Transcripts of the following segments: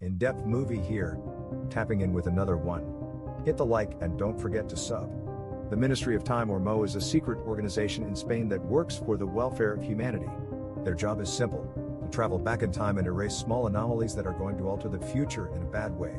In-depth movie here. Tapping in with another one. Hit the like and don't forget to sub. The Ministry of Time or MO is a secret organization in Spain that works for the welfare of humanity. Their job is simple: to travel back in time and erase small anomalies that are going to alter the future in a bad way.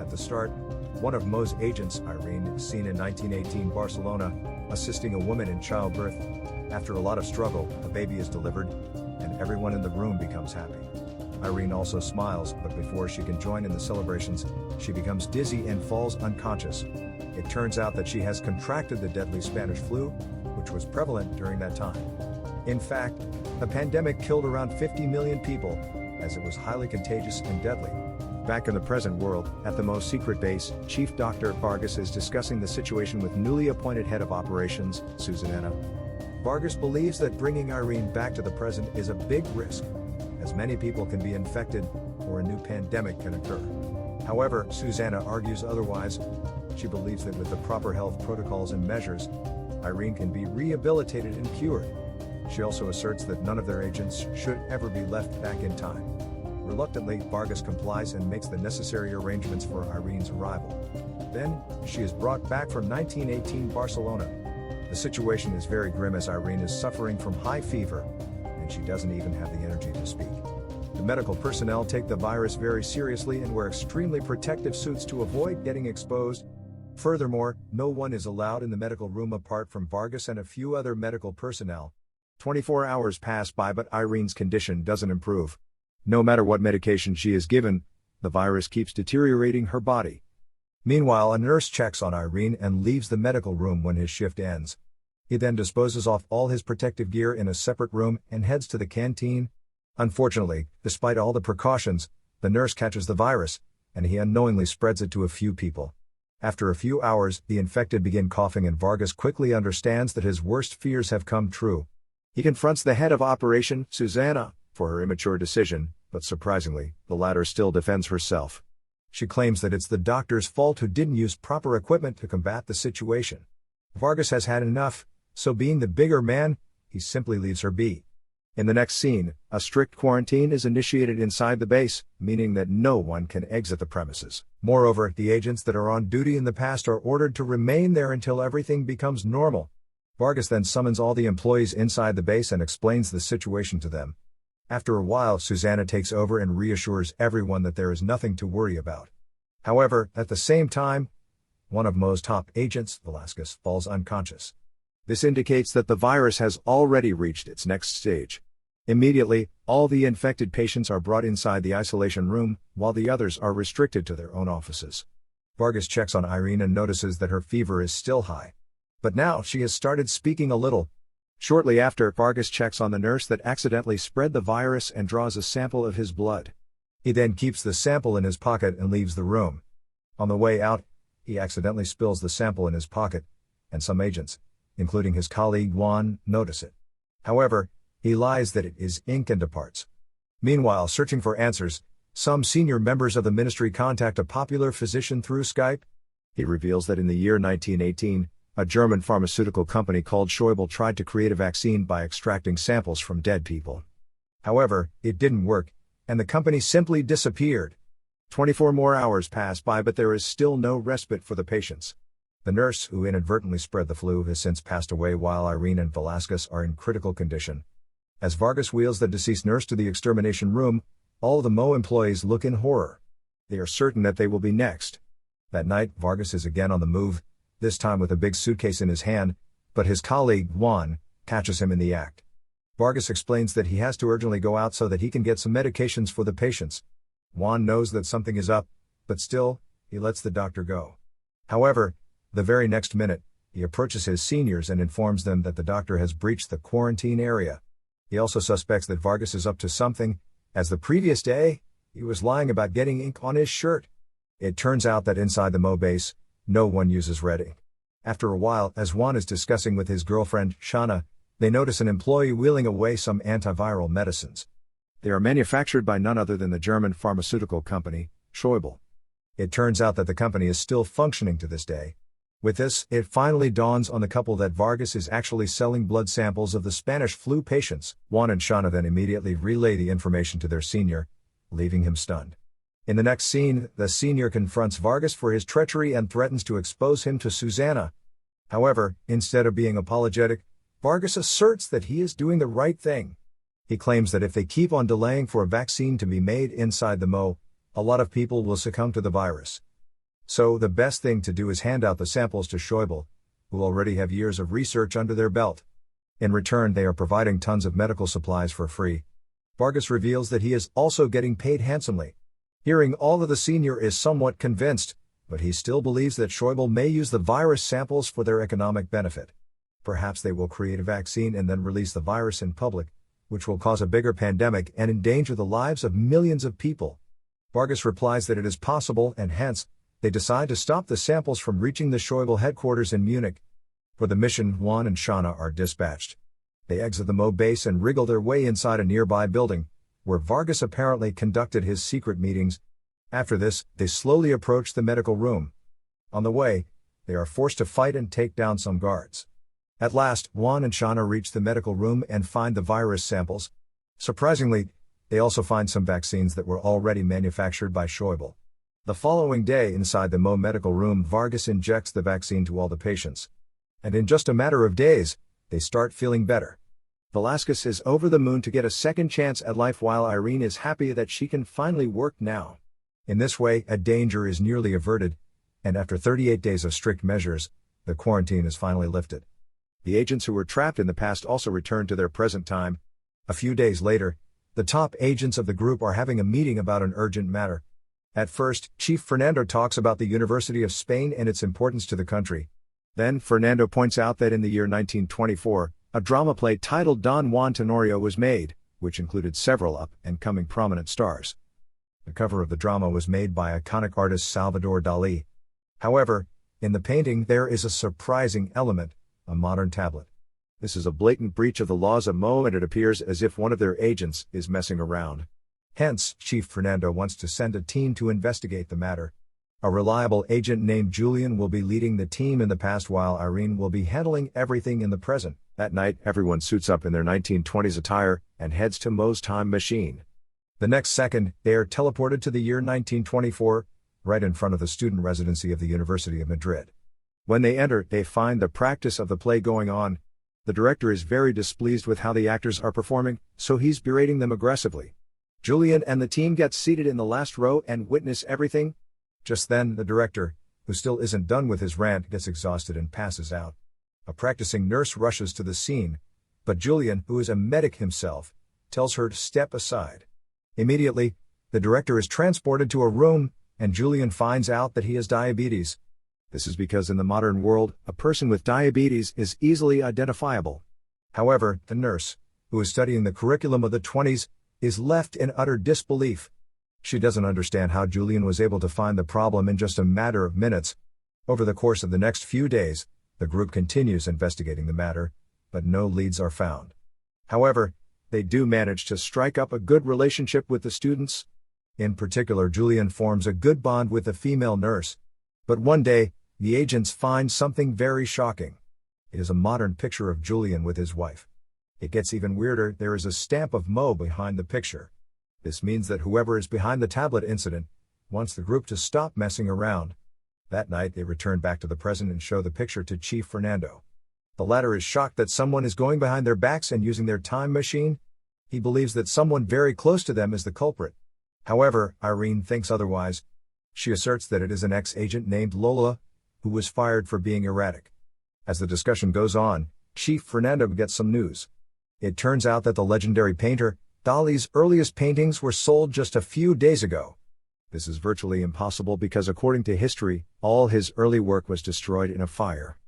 At the start, one of MO's agents, Irene, is seen in 1918 Barcelona, assisting a woman in childbirth. After a lot of struggle, a baby is delivered, and everyone in the room becomes happy. Irene also smiles, but before she can join in the celebrations, she becomes dizzy and falls unconscious. It turns out that she has contracted the deadly Spanish flu, which was prevalent during that time. In fact, the pandemic killed around 50 million people, as it was highly contagious and deadly. Back in the present world, at the most secret base, Chief Dr. Vargas is discussing the situation with newly appointed head of operations, Susana. Vargas believes that bringing Irene back to the present is a big risk, as many people can be infected, or a new pandemic can occur. However, Susana argues otherwise. She believes that with the proper health protocols and measures, Irene can be rehabilitated and cured. She also asserts that none of their agents should ever be left back in time. Reluctantly, Vargas complies and makes the necessary arrangements for Irene's arrival. Then, she is brought back from 1918 Barcelona. The situation is very grim as Irene is suffering from high fever, and she doesn't even have the energy to speak. The medical personnel take the virus very seriously and wear extremely protective suits to avoid getting exposed. Furthermore, no one is allowed in the medical room apart from Vargas and a few other medical personnel. 24 hours pass by, but Irene's condition doesn't improve. No matter what medication she is given, the virus keeps deteriorating her body. Meanwhile, a nurse checks on Irene and leaves the medical room when his shift ends. He then disposes off all his protective gear in a separate room and heads to the canteen. Unfortunately, despite all the precautions, the nurse catches the virus, and he unknowingly spreads it to a few people. After a few hours, the infected begin coughing and Vargas quickly understands that his worst fears have come true. He confronts the head of operation, Susana, for her immature decision, but surprisingly, the latter still defends herself. She claims that it's the doctor's fault who didn't use proper equipment to combat the situation. Vargas has had enough, so being the bigger man, he simply leaves her be. In the next scene, a strict quarantine is initiated inside the base, meaning that no one can exit the premises. Moreover, the agents that are on duty in the past are ordered to remain there until everything becomes normal. Vargas then summons all the employees inside the base and explains the situation to them. After a while, Susana takes over and reassures everyone that there is nothing to worry about. However, at the same time, one of MO's top agents, Velasquez, falls unconscious. This indicates that the virus has already reached its next stage. Immediately, all the infected patients are brought inside the isolation room, while the others are restricted to their own offices. Vargas checks on Irene and notices that her fever is still high. But now she has started speaking a little. Shortly after, Vargas checks on the nurse that accidentally spread the virus and draws a sample of his blood. He then keeps the sample in his pocket and leaves the room. On the way out, he accidentally spills the sample in his pocket, and some agents, including his colleague Juan, notice it. However, he lies that it is ink and departs. Meanwhile, searching for answers, some senior members of the ministry contact a popular physician through Skype. He reveals that in the year 1918, a German pharmaceutical company called shortens tried to create a vaccine by extracting samples from dead people. However, it didn't work, and the company simply disappeared. 24 more hours pass by, but there is still no respite for the patients. The nurse who inadvertently spread the flu has since passed away, while Irene and Velasquez are in critical condition. As Vargas wheels the deceased nurse to the extermination room, all the MO employees look in horror. They are certain that they will be next. That night, Vargas is again on the move, this time with a big suitcase in his hand, but his colleague, Juan, catches him in the act. Vargas explains that he has to urgently go out so that he can get some medications for the patients. Juan knows that something is up, but still, he lets the doctor go. However, the very next minute, he approaches his seniors and informs them that the doctor has breached the quarantine area. He also suspects that Vargas is up to something, as the previous day, he was lying about getting ink on his shirt. It turns out that inside the MO base, no one uses red ink. After a while, as Juan is discussing with his girlfriend, Shana, they notice an employee wheeling away some antiviral medicines. They are manufactured by none other than the German pharmaceutical company, shortens. It turns out that the company is still functioning to this day. With this, it finally dawns on the couple that Vargas is actually selling blood samples of the Spanish flu patients. Juan and Shana then immediately relay the information to their senior, leaving him stunned. In the next scene, the senior confronts Vargas for his treachery and threatens to expose him to Susanna. However, instead of being apologetic, Vargas asserts that he is doing the right thing. He claims that if they keep on delaying for a vaccine to be made inside the Mo, a lot of people will succumb to the virus. So the best thing to do is hand out the samples to Schäuble, who already have years of research under their belt. In return, they are providing tons of medical supplies for free. Vargas reveals that he is also getting paid handsomely. Hearing all of the senior is somewhat convinced, but he still believes that Schäuble may use the virus samples for their economic benefit. Perhaps they will create a vaccine and then release the virus in public, which will cause a bigger pandemic and endanger the lives of millions of people. Vargas replies that it is possible, and hence, they decide to stop the samples from reaching the Schäuble headquarters in Munich. For the mission, Juan and Shauna are dispatched. They exit the Mo base and wriggle their way inside a nearby building, where Vargas apparently conducted his secret meetings. After this, they slowly approach the medical room. On the way, they are forced to fight and take down some guards. At last, Juan and Shauna reach the medical room and find the virus samples. Surprisingly, they also find some vaccines that were already manufactured by Schäuble. The following day, inside the Mo medical room, Vargas injects the vaccine to all the patients. And in just a matter of days, they start feeling better. Velasquez is over the moon to get a second chance at life, while Irene is happy that she can finally work now. In this way, a danger is nearly averted, and after 38 days of strict measures, the quarantine is finally lifted. The agents who were trapped in the past also return to their present time. A few days later, the top agents of the group are having a meeting about an urgent matter. At first, Chief Fernando talks about the University of Spain and its importance to the country. Then, Fernando points out that in the year 1924, a drama play titled Don Juan Tenorio was made, which included several up-and-coming prominent stars. The cover of the drama was made by iconic artist Salvador Dalí. However, in the painting there is a surprising element, a modern tablet. This is a blatant breach of the laws of Mo, and it appears as if one of their agents is messing around. Hence, Chief Fernando wants to send a team to investigate the matter. A reliable agent named Julian will be leading the team in the past, while Irene will be handling everything in the present. That night, everyone suits up in their 1920s attire and heads to Mo's time machine. The next second, they are teleported to the year 1924, right in front of the student residency of the University of Madrid. When they enter, they find the practice of the play going on. The director is very displeased with how the actors are performing, so he's berating them aggressively. Julian and the team get seated in the last row and witness everything. Just then, the director, who still isn't done with his rant, gets exhausted and passes out. A practicing nurse rushes to the scene, but Julian, who is a medic himself, tells her to step aside. Immediately, the director is transported to a room, and Julian finds out that he has diabetes. This is because in the modern world, a person with diabetes is easily identifiable. However, the nurse, who is studying the curriculum of the 20s, is left in utter disbelief. She doesn't understand how Julian was able to find the problem in just a matter of minutes. Over the course of the next few days, the group continues investigating the matter, but no leads are found. However, they do manage to strike up a good relationship with the students. In particular, Julian forms a good bond with the female nurse. But one day, the agents find something very shocking. It is a modern picture of Julian with his wife. It gets even weirder, there is a stamp of Mo behind the picture. This means that whoever is behind the tablet incident wants the group to stop messing around. That night, they return back to the present and show the picture to Chief Fernando. The latter is shocked that someone is going behind their backs and using their time machine. He believes that someone very close to them is the culprit. However, Irene thinks otherwise. She asserts that it is an ex-agent named Lola, who was fired for being erratic. As the discussion goes on, Chief Fernando gets some news. It turns out that the legendary painter, Dalí's earliest paintings were sold just a few days ago. This is virtually impossible because according to history, all his early work was destroyed in a fire.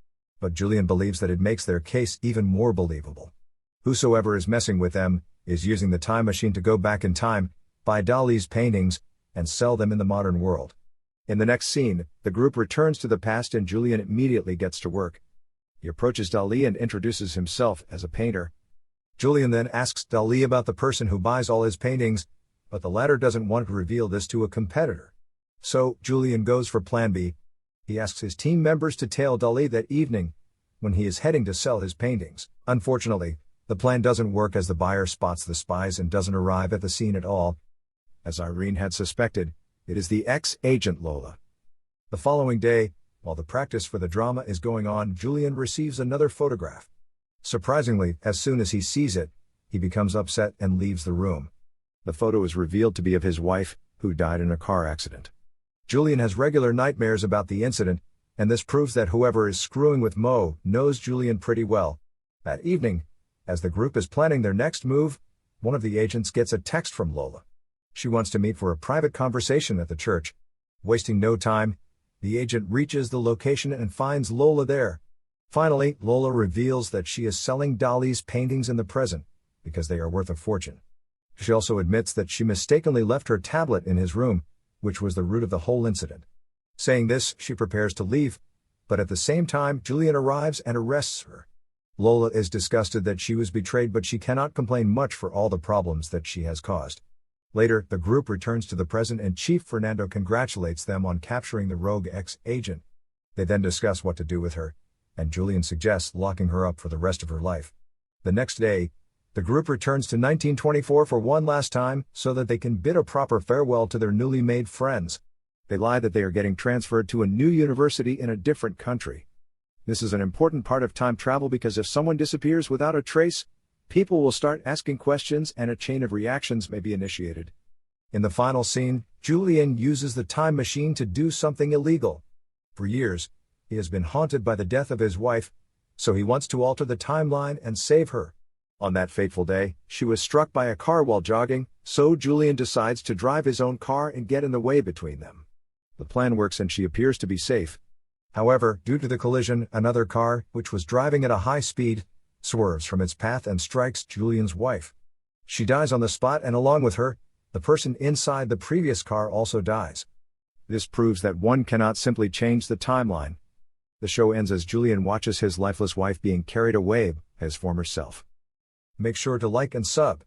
But Julian believes that it makes their case even more believable. Whosoever is messing with them is using the time machine to go back in time, buy Dalí's paintings, and sell them in the modern world. In the next scene, the group returns to the past and Julian immediately gets to work. He approaches Dalí and introduces himself as a painter. Julian then asks Dalí about the person who buys all his paintings, but the latter doesn't want to reveal this to a competitor. So, Julian goes for plan B. He asks his team members to tail Dalí that evening, when he is heading to sell his paintings. Unfortunately, the plan doesn't work as the buyer spots the spies and doesn't arrive at the scene at all. As Irene had suspected, It is the ex-agent Lola. The following day, while the practice for the drama is going on, Julian receives another photograph. Surprisingly, as soon as he sees it, he becomes upset and leaves the room. The photo is revealed to be of his wife, who died in a car accident. Julian has regular nightmares about the incident, and this proves that whoever is screwing with Mo knows Julian pretty well. That evening, as the group is planning their next move, one of the agents gets a text from Lola. She wants to meet for a private conversation at the church. Wasting no time, the agent reaches the location and finds Lola there. Finally, Lola reveals that she is selling Dali's paintings in the present, because they are worth a fortune. She also admits that she mistakenly left her tablet in his room, which was the root of the whole incident. Saying this, she prepares to leave, but at the same time, Julian arrives and arrests her. Lola is disgusted that she was betrayed, but she cannot complain much for all the problems that she has caused. Later, the group returns to the present and Chief Fernando congratulates them on capturing the rogue ex-agent. They then discuss what to do with her, and Julian suggests locking her up for the rest of her life. The next day, the group returns to 1924 for one last time so that they can bid a proper farewell to their newly made friends. They lie that they are getting transferred to a new university in a different country. This is an important part of time travel because if someone disappears without a trace, people will start asking questions and a chain of reactions may be initiated. In the final scene, Julian uses the time machine to do something illegal. For years, he has been haunted by the death of his wife, so he wants to alter the timeline and save her. On that fateful day, she was struck by a car while jogging, so Julian decides to drive his own car and get in the way between them. The plan works and she appears to be safe. However, due to the collision, another car, which was driving at a high speed, swerves from its path and strikes Julian's wife. She dies on the spot, and along with her, the person inside the previous car also dies. This proves that one cannot simply change the timeline. The show ends as Julian watches his lifeless wife being carried away by his former self. Make sure to like and sub.